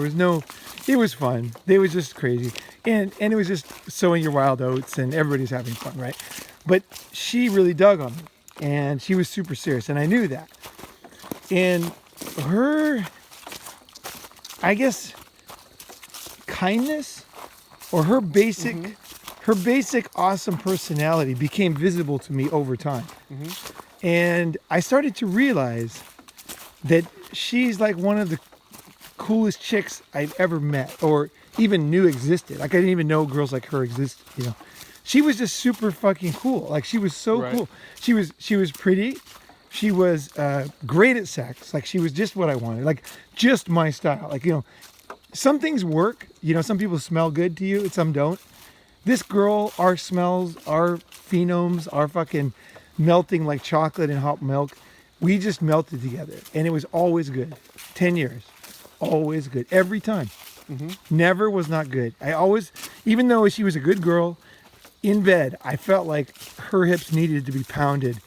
[SPEAKER 1] was fun. It was just crazy. And it was just sowing your wild oats and everybody's having fun, right? But she really dug on me and she was super serious and I knew that. And her, I guess, kindness or her basic awesome personality became visible to me over time. And I started to realize that she's like one of the coolest chicks I've ever met or even knew existed. Like I didn't even know girls like her existed, you know. She was just super fucking cool. Like she was so cool. She was pretty. She was great at sex. Like she was just what I wanted. Like just my style. Like, you know, some things work. You know, some people smell good to you and some don't. This girl, our smells, our phenoms, are fucking melting like chocolate and hot milk. We just melted together and it was always good. 10 years. Always good. Every time. Never was not good. I always, even though she was a good girl, in bed, I felt like her hips needed to be pounded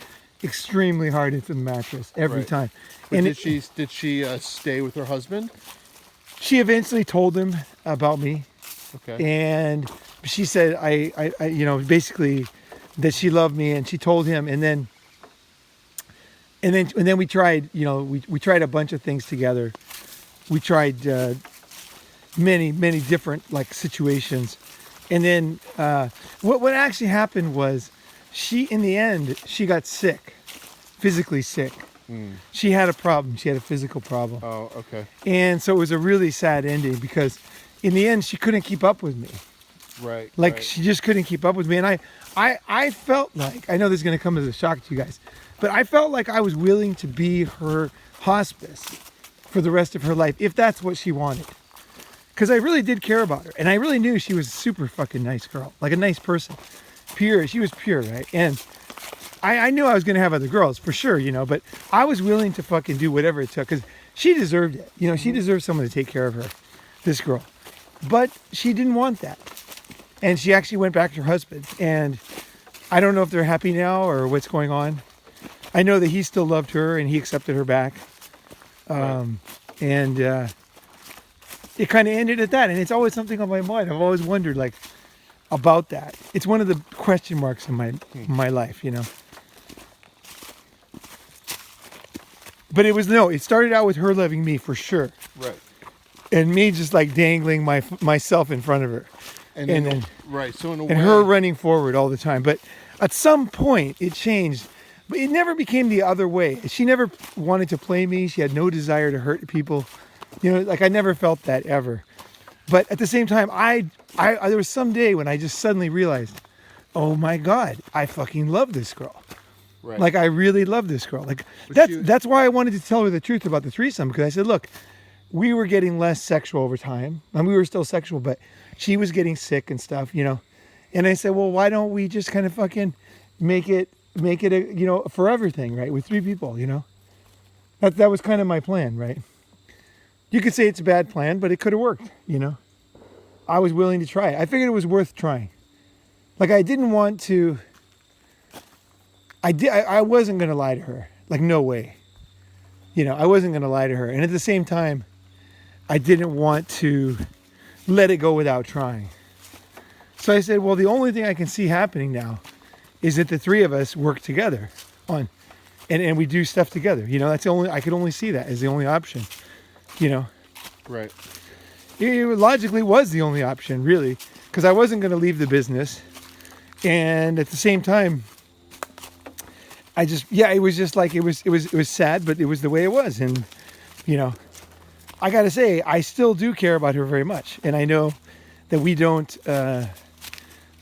[SPEAKER 1] extremely hard into the mattress every time.
[SPEAKER 2] But
[SPEAKER 1] and
[SPEAKER 2] did she stay with her husband?
[SPEAKER 1] She eventually told him about me.
[SPEAKER 2] Okay.
[SPEAKER 1] And she said, I you know, basically that she loved me, and she told him, and then we tried, you know, we tried a bunch of things together. We tried many different like situations, and then what actually happened was in the end she got sick, physically sick. She had a problem. She had a physical problem.
[SPEAKER 2] Oh, okay.
[SPEAKER 1] And so it was a really sad ending because in the end she couldn't keep up with me. Like she just couldn't keep up with me, and I felt like, I know this is going to come as a shock to you guys, but I felt like I was willing to be her hospice for the rest of her life if that's what she wanted, because I really did care about her, and I really knew she was a super fucking nice girl, like a nice person, pure. She was pure, right? And I knew I was going to have other girls for sure, you know, but I was willing to fucking do whatever it took because she deserved it, you know. She deserved someone to take care of her, this girl, but she didn't want that. And she actually went back to her husband. And I don't know if they're happy now or what's going on. I know that he still loved her and he accepted her back. And it kind of ended at that. And it's always something on my mind. I've always wondered, like, about that. It's one of the question marks in my life, you know. But it started out with her loving me for sure.
[SPEAKER 2] Right.
[SPEAKER 1] And me just like dangling myself in front of her. And then
[SPEAKER 2] so in a way,
[SPEAKER 1] and her running forward all the time. But at some point it changed, but it never became the other way. She never wanted to play me. She had no desire to hurt people, you know, like I never felt that ever. But at the same time, I there was some day when I just suddenly realized, oh my God, I fucking love this girl. Like I really love this girl. Like that's why I wanted to tell her the truth about the threesome, because I said, look, we were getting less sexual over time, and we were still sexual, but she was getting sick and stuff, you know. And I said, well, why don't we just kind of fucking make it a, you know, a forever thing, right? With 3 people, you know. That was kind of my plan, right? You could say it's a bad plan, but it could have worked, you know. I was willing to try it. I figured it was worth trying. Like I didn't want to. I wasn't gonna lie to her. Like no way. You know, I wasn't gonna lie to her, and at the same time, I didn't want to let it go without trying. So I said, well, the only thing I can see happening now is that the 3 of us work together on, and we do stuff together. You know, that's the only, I could only see that as the only option, you know.
[SPEAKER 2] Right.
[SPEAKER 1] It logically was the only option, really, because I wasn't going to leave the business. And at the same time, I just, it was just like, it was sad, but it was the way it was. And, you know, I got to say, I still do care about her very much. And I know that we don't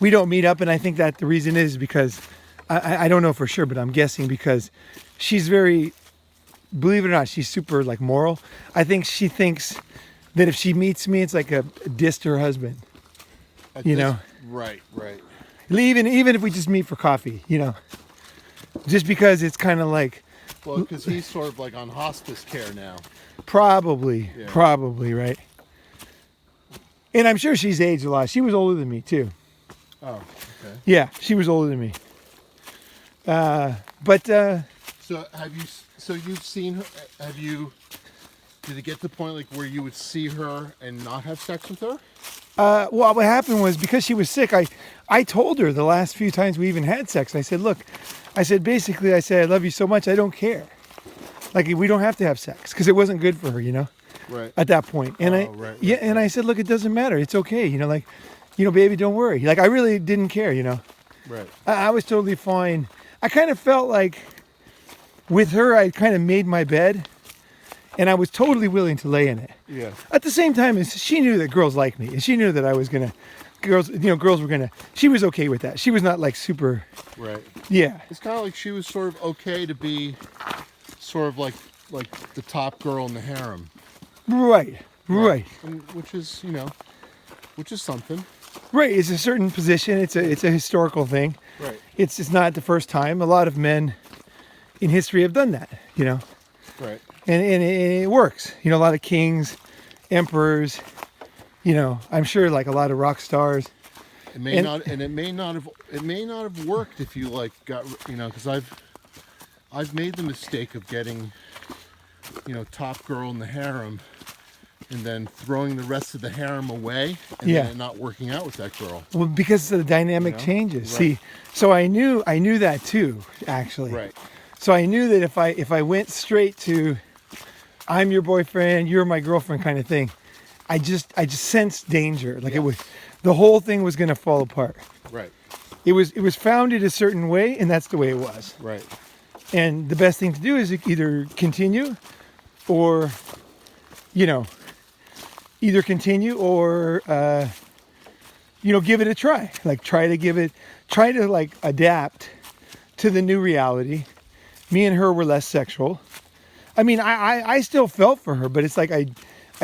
[SPEAKER 1] meet up. And I think that the reason is because I don't know for sure, but I'm guessing because she's very, believe it or not, she's super like moral. I think she thinks that if she meets me, it's like a diss to her husband. You know?
[SPEAKER 2] Right.
[SPEAKER 1] Even if we just meet for coffee, you know, just because it's kind of like.
[SPEAKER 2] Well, because he's sort of like on hospice care now.
[SPEAKER 1] Probably, right. And I'm sure she's aged a lot. She was older than me too.
[SPEAKER 2] Oh, okay.
[SPEAKER 1] Yeah, she was older than me. But
[SPEAKER 2] so have you? So you've seen her? Have you? Did it get to the point like where you would see her and not have sex with her?
[SPEAKER 1] well, what happened was because she was sick, I told her the last few times we even had sex. I said, look, basically, I said, I love you so much, I don't care. Like, we don't have to have sex because it wasn't good for her, you know?
[SPEAKER 2] Right.
[SPEAKER 1] At that point. And and I said, look, it doesn't matter. It's okay. You know, like, you know, baby, don't worry. Like, I really didn't care, you know?
[SPEAKER 2] Right.
[SPEAKER 1] I was totally fine. I kind of felt like with her, I kind of made my bed and I was totally willing to lay in it.
[SPEAKER 2] Yeah.
[SPEAKER 1] At the same time, she knew that girls like me and she knew that I was going to, girls were going to, she was okay with that. She was not like super.
[SPEAKER 2] Right.
[SPEAKER 1] Yeah.
[SPEAKER 2] It's kind of like she was sort of okay to be sort of like the top girl in the harem.
[SPEAKER 1] Right.
[SPEAKER 2] And which is, you know, which is something.
[SPEAKER 1] Right. It's a certain position. It's a historical thing.
[SPEAKER 2] Right.
[SPEAKER 1] It's not the first time. A lot of men in history have done that, you know.
[SPEAKER 2] Right.
[SPEAKER 1] And it works. You know, a lot of kings, emperors, you know, I'm sure like a lot of rock stars.
[SPEAKER 2] It may not have worked if you like got, you know, because I've made the mistake of getting, you know, top girl in the harem and then throwing the rest of the harem away and then it not working out with that girl.
[SPEAKER 1] Well, because the dynamic changes.
[SPEAKER 2] Right.
[SPEAKER 1] See, so I knew that too, actually.
[SPEAKER 2] Right.
[SPEAKER 1] So I knew that if I went straight to I'm your boyfriend, you're my girlfriend kind of thing, I just sensed danger. Like the whole thing was going to fall apart.
[SPEAKER 2] Right.
[SPEAKER 1] It was founded a certain way, and that's the way it was.
[SPEAKER 2] Right.
[SPEAKER 1] And the best thing to do is either continue or, you know, either continue or, you know, give it a try. Like try to like adapt to the new reality. Me and her were less sexual. I mean, I still felt for her, but it's like I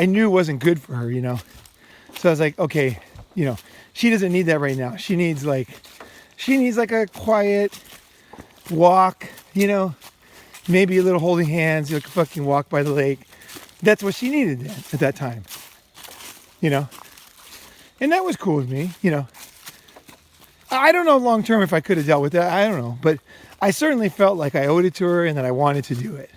[SPEAKER 1] knew it wasn't good for her, you know. So I was like, okay, you know, she doesn't need that right now. She needs like a quiet walk, you know, maybe a little holding hands, like a fucking walk by the lake. That's what she needed then, at that time, you know. And that was cool with me, you know. I don't know long term if I could have dealt with that. I don't know, but I certainly felt like I owed it to her and that I wanted to do it.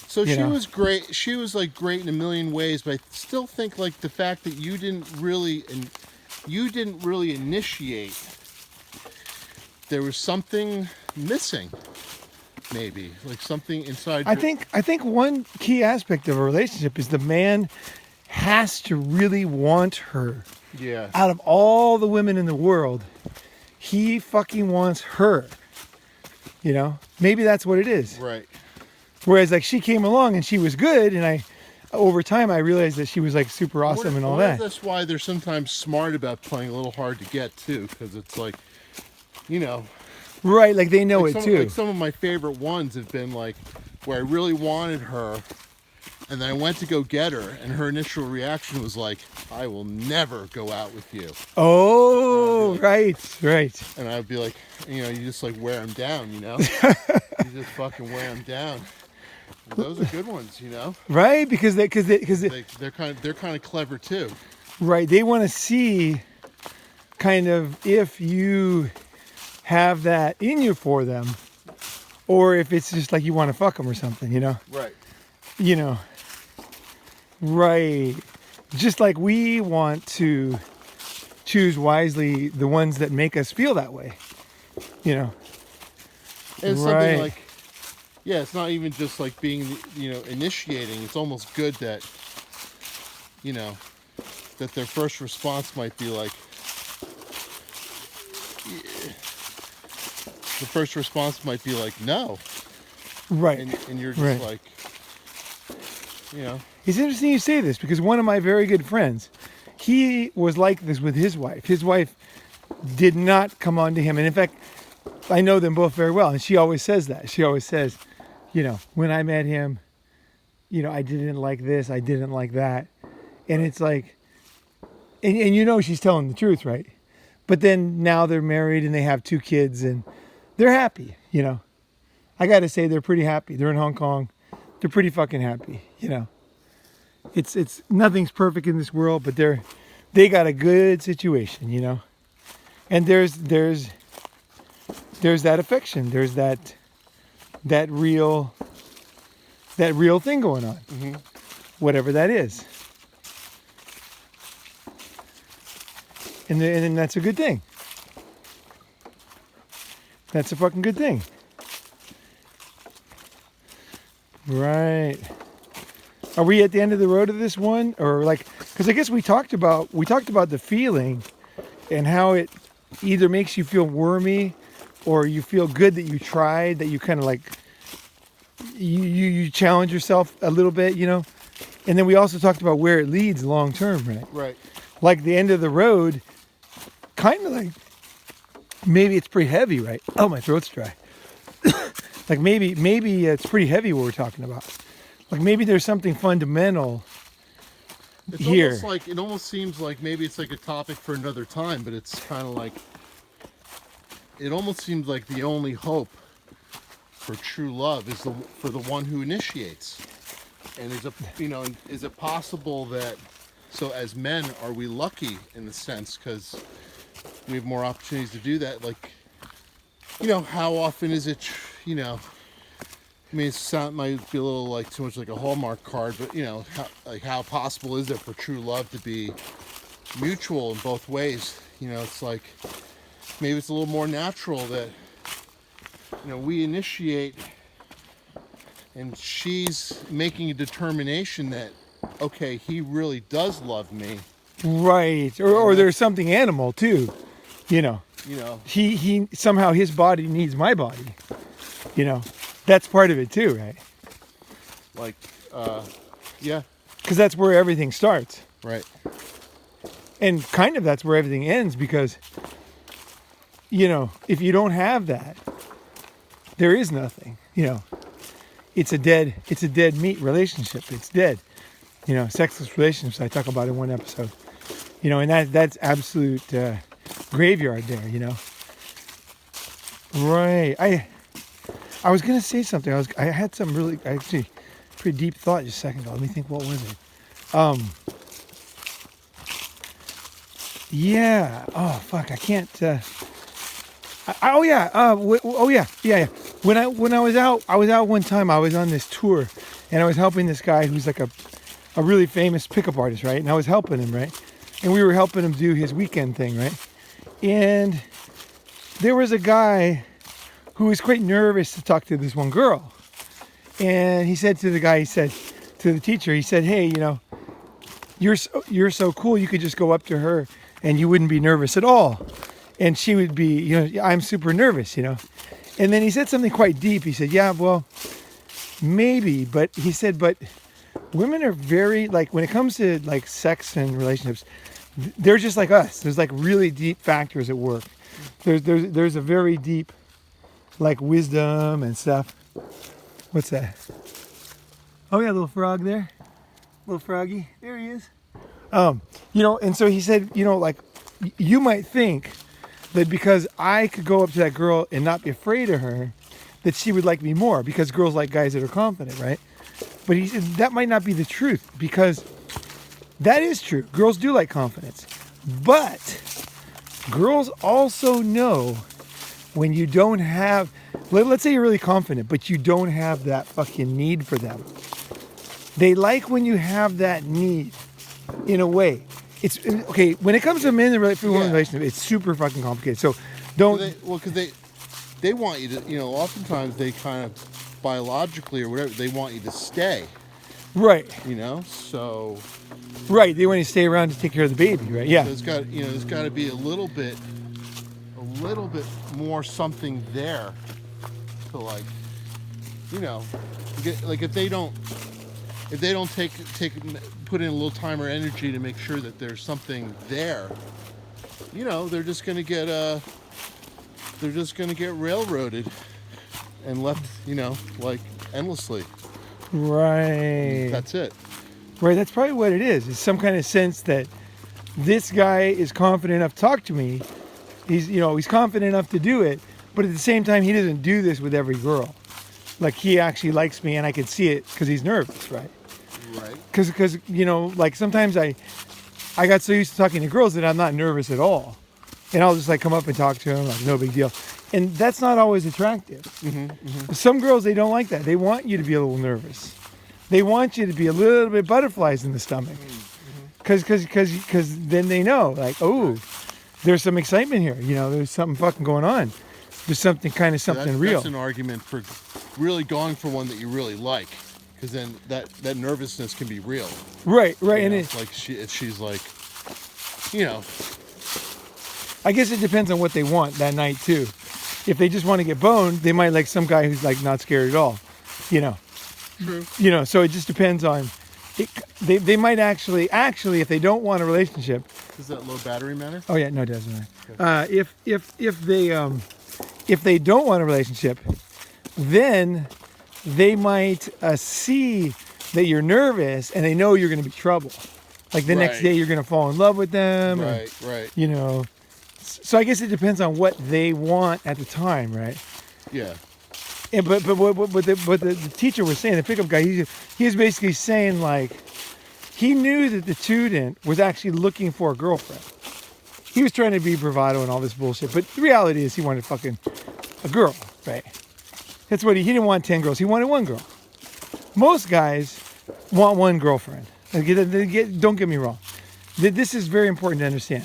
[SPEAKER 2] So she was great. She was like great in a million ways, but I still think like the fact that you didn't really initiate, there was something missing, maybe like something inside.
[SPEAKER 1] I think one key aspect of a relationship is the man has to really want her.
[SPEAKER 2] Yeah.
[SPEAKER 1] Out of all the women in the world, he fucking wants her. You know, maybe that's what it is.
[SPEAKER 2] Right.
[SPEAKER 1] Whereas like she came along and she was good, and over time I realized that she was like super awesome and all that.
[SPEAKER 2] That's why they're sometimes smart about playing a little hard to get too, because it's like, you know.
[SPEAKER 1] Right, like they know it too.
[SPEAKER 2] Like some of my favorite ones have been like where I really wanted her, and then I went to go get her, and her initial reaction was like, "I will never go out with you."
[SPEAKER 1] Oh, right.
[SPEAKER 2] And I'd be like, you know, you just like wear them down, you know. You just fucking wear them down. Those are good ones, you know.
[SPEAKER 1] Right, because they're
[SPEAKER 2] kind of clever too.
[SPEAKER 1] Right, they want to see kind of if you have that in you for them, or if it's just like you want to fuck them or something, you know.
[SPEAKER 2] Right.
[SPEAKER 1] You know. Right. Just like we want to choose wisely the ones that make us feel that way, you know.
[SPEAKER 2] And it's something like, yeah, it's not even just like being, you know, initiating. It's almost good that, you know, that their first response might be like, the first response might be like, no.
[SPEAKER 1] Right.
[SPEAKER 2] And you're just like, you know.
[SPEAKER 1] It's interesting you say this because one of my very good friends, he was like this with his wife. His wife did not come on to him. And in fact, I know them both very well, and she always says that. She always says, you know, when I met him, you know, I didn't like this, I didn't like that. And it's like, and you know she's telling the truth, right? But then now they're married and they have 2 kids and they're happy, you know. I got to say they're pretty happy. They're in Hong Kong. They're pretty fucking happy, you know. It's nothing's perfect in this world, but they got a good situation, you know. And there's that affection. There's that real thing going on.
[SPEAKER 2] Mm-hmm.
[SPEAKER 1] Whatever that is. And then that's a good thing. That's a fucking good thing. Right. Are we at the end of the road of this one? Or like, because I guess we talked about the feeling and how it either makes you feel wormy or you feel good that you tried, that you kind of like, you challenge yourself a little bit, you know? And then we also talked about where it leads long term, right?
[SPEAKER 2] Right.
[SPEAKER 1] Like the end of the road, kind of like, maybe it's pretty heavy, right? Oh, my throat's dry. Like maybe it's pretty heavy what we're talking about. Like maybe there's something fundamental here.
[SPEAKER 2] Almost like, it almost seems like maybe it's like a topic for another time, but it's kind of like, it almost seems like the only hope for true love is for the one who initiates. And is it possible that, so as men, are we lucky in the sense because we have more opportunities to do that? Like, you know, how often is it, you know, I mean, it might be a little like too much like a Hallmark card, but you know, how possible is it for true love to be mutual in both ways? You know, it's like, maybe it's a little more natural that, you know, we initiate and she's making a determination that, okay, he really does love me.
[SPEAKER 1] Right. Or there's something animal too, you know.
[SPEAKER 2] You know.
[SPEAKER 1] He somehow his body needs my body. You know. That's part of it too, right?
[SPEAKER 2] Like, yeah.
[SPEAKER 1] Because that's where everything starts.
[SPEAKER 2] Right.
[SPEAKER 1] And kind of that's where everything ends because, you know, if you don't have that, there is nothing, you know. It's a dead meat relationship. It's dead. You know, sexless relationships I talk about in one episode. You know, and that's absolute graveyard there, you know. Right. I was gonna say something. I had some really actually pretty deep thought just a second ago. Let me think. What was it? Yeah. Oh fuck. I can't. Oh yeah. Yeah. When I was out one time. I was on this tour, and I was helping this guy who's like a really famous pickup artist, right? And I was helping him, right? And we were helping him do his weekend thing, right? And there was a guy who was quite nervous to talk to this one girl. And he said to the guy, he said to the teacher, he said, hey, you know, you're so cool. You could just go up to her and you wouldn't be nervous at all. And she would be, you know, I'm super nervous, you know. And then he said something quite deep. He said, yeah, well, maybe. But he said, but women are very, like, when it comes to, like, sex and relationships, they're just like us. There's, like, really deep factors at work. There's a very deep, like, wisdom and stuff. What's that? Oh, yeah, little frog there. Little froggy. There he is. You know, and so he said, you know, like, you might think that because I could go up to that girl and not be afraid of her, that she would like me more because girls like guys that are confident, right? But he said that might not be the truth because that is true. Girls do like confidence. But girls also know when you don't have, let's say you're really confident, but you don't have that fucking need for them. They like when you have that need in a way. It's okay when it comes to men in a relationship. It's super fucking complicated. So don't.
[SPEAKER 2] Because they want you to. You know, oftentimes they kind of biologically or whatever they want you to stay.
[SPEAKER 1] Right.
[SPEAKER 2] You know. So.
[SPEAKER 1] Right. They want you to stay around to take care of the baby. Right. Yeah.
[SPEAKER 2] There's got to be a little bit more something there to like. You know, like if they don't put in a little time or energy to make sure that there's something there, you know, they're just going to get they're just gonna get railroaded and left, like endlessly.
[SPEAKER 1] Right.
[SPEAKER 2] That's it.
[SPEAKER 1] Right, that's probably what it is. It's some kind of sense that this guy is confident enough to talk to me. He's confident enough to do it, but at the same time, he doesn't do this with every girl. Like, he actually likes me, and I can see it because he's nervous, right?
[SPEAKER 2] Right.
[SPEAKER 1] Because like sometimes I got so used to talking to girls that I'm not nervous at all. And I'll just like come up and talk to him, like no big deal. And that's not always attractive. Some girls, they don't like that. They want you to be a little nervous. They want you to be a little bit butterflies in the stomach. Because then they know, like, oh, there's some excitement here. There's something fucking going on. There's something real.
[SPEAKER 2] That's an argument for really going for one that you really like. Because then that nervousness can be real.
[SPEAKER 1] Right. And
[SPEAKER 2] it's like she's like,
[SPEAKER 1] I guess it depends on what they want that night too. If they just want to get boned, they might like some guy who's like not scared at all.
[SPEAKER 2] True.
[SPEAKER 1] So it just depends on. They might actually, if they don't want a relationship.
[SPEAKER 2] Does that low battery matter?
[SPEAKER 1] Oh yeah, no, it doesn't matter. If they don't want a relationship, then they might see that you're nervous and they know you're going to be trouble. Like the next day you're going to fall in love with them.
[SPEAKER 2] Right.
[SPEAKER 1] So I guess it depends on what they want at the time, right?
[SPEAKER 2] Yeah.
[SPEAKER 1] And but the teacher was saying, the pickup guy, he was basically saying like, he knew that the student was actually looking for a girlfriend. He was trying to be bravado and all this bullshit, but the reality is he wanted fucking a girl, right? That's what he didn't want 10 girls. He wanted one girl. Most guys want one girlfriend. Don't get me wrong. This is very important to understand.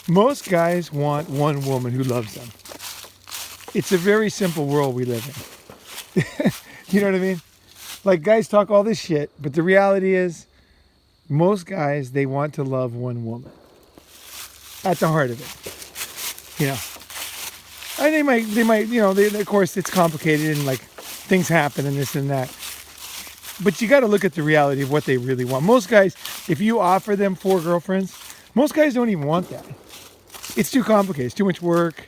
[SPEAKER 1] Most guys want one woman who loves them. It's a very simple world we live in. You know what I mean? Like, guys talk all this shit, but the reality is most guys, they want to love one woman. At the heart of it. And they might, of course, it's complicated and like things happen and this and that. But you got to look at the reality of what they really want. Most guys, if you offer them 4 girlfriends, most guys don't even want that. It's too complicated. It's too much work.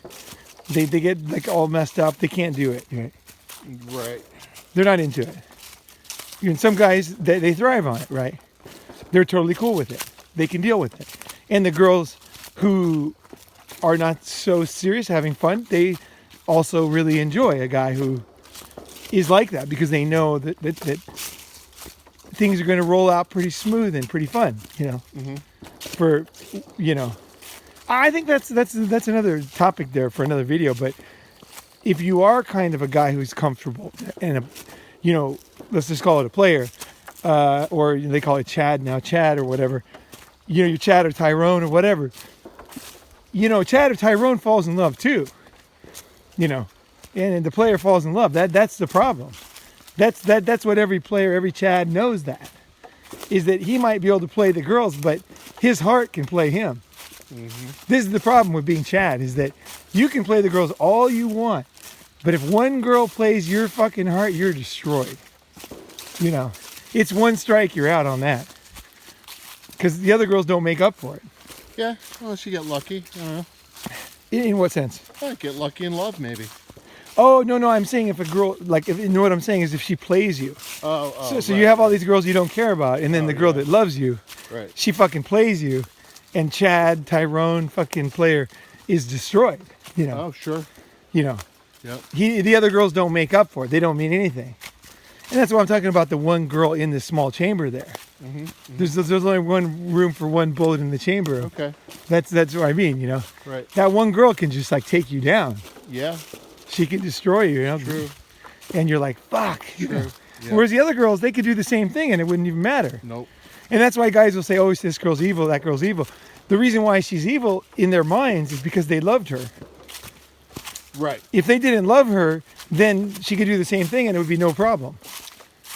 [SPEAKER 1] They get like all messed up. They can't do it.
[SPEAKER 2] Right.
[SPEAKER 1] They're not into it. And some guys, they thrive on it, right? They're totally cool with it. They can deal with it. And the girls who are not so serious, having fun, they also really enjoy a guy who is like that because they know that things are going to roll out pretty smooth and pretty fun, I think that's another topic there for another video. But if you are kind of a guy who's comfortable and let's just call it a player, or they call it Chad now, Chad or whatever, you're Chad or Tyrone or whatever. Chad or Tyrone falls in love too. And the player falls in love. That's the problem. That's what every player, every Chad knows, that is that he might be able to play the girls, but his heart can play him. This is the problem with being Chad, is that you can play the girls all you want, but if one girl plays your fucking heart, you're destroyed. It's one strike, you're out on that. Because the other girls don't make up for it.
[SPEAKER 2] Yeah, well, she get lucky. I don't know.
[SPEAKER 1] In what sense?
[SPEAKER 2] Get lucky in love, maybe.
[SPEAKER 1] Oh, no, I'm saying if a girl, like, what I'm saying is if she plays you. So
[SPEAKER 2] right.
[SPEAKER 1] you have all these girls you don't care about, and then the girl that loves you,
[SPEAKER 2] right,
[SPEAKER 1] she fucking plays you, and Chad, Tyrone, fucking player, is destroyed,
[SPEAKER 2] Oh, sure.
[SPEAKER 1] Yep.
[SPEAKER 2] The
[SPEAKER 1] other girls don't make up for it. They don't mean anything. And that's why I'm talking about the one girl in this small chamber there. There's only one room for one bullet in the chamber.
[SPEAKER 2] Okay.
[SPEAKER 1] That's what I mean,
[SPEAKER 2] Right.
[SPEAKER 1] That one girl can just like take you down.
[SPEAKER 2] Yeah.
[SPEAKER 1] She can destroy you,
[SPEAKER 2] True.
[SPEAKER 1] And you're like, fuck.
[SPEAKER 2] True. Yeah.
[SPEAKER 1] Whereas the other girls, they could do the same thing and it wouldn't even matter.
[SPEAKER 2] Nope.
[SPEAKER 1] And that's why guys will say, oh, this girl's evil, that girl's evil. The reason why she's evil in their minds is because they loved her.
[SPEAKER 2] Right.
[SPEAKER 1] If they didn't love her, then she could do the same thing and it would be no problem.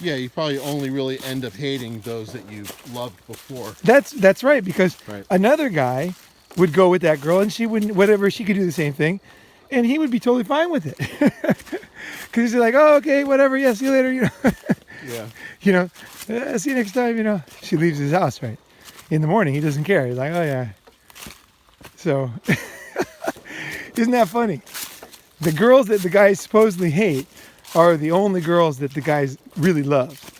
[SPEAKER 2] Yeah, you probably only really end up hating those that you loved before.
[SPEAKER 1] That's right, because another guy would go with that girl and she wouldn't, whatever, she could do the same thing. And he would be totally fine with it. Because he's like, oh, okay, whatever, yeah, see you later,
[SPEAKER 2] Yeah.
[SPEAKER 1] See you next time, She leaves his house, right? In the morning, he doesn't care. He's like, oh, yeah. So, isn't that funny? The girls that the guys supposedly hate are the only girls that the guys really love.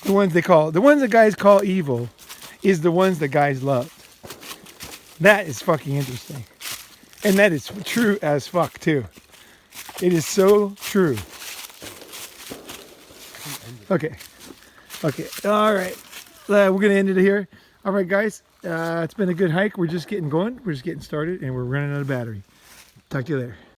[SPEAKER 1] The ones the guys call evil is the ones that guys love. That is fucking interesting. And that is true as fuck too. It is so true. Okay. All right. We're going to end it here. All right, guys. It's been a good hike. We're just getting going. We're just getting started and we're running out of battery. Talk to you later.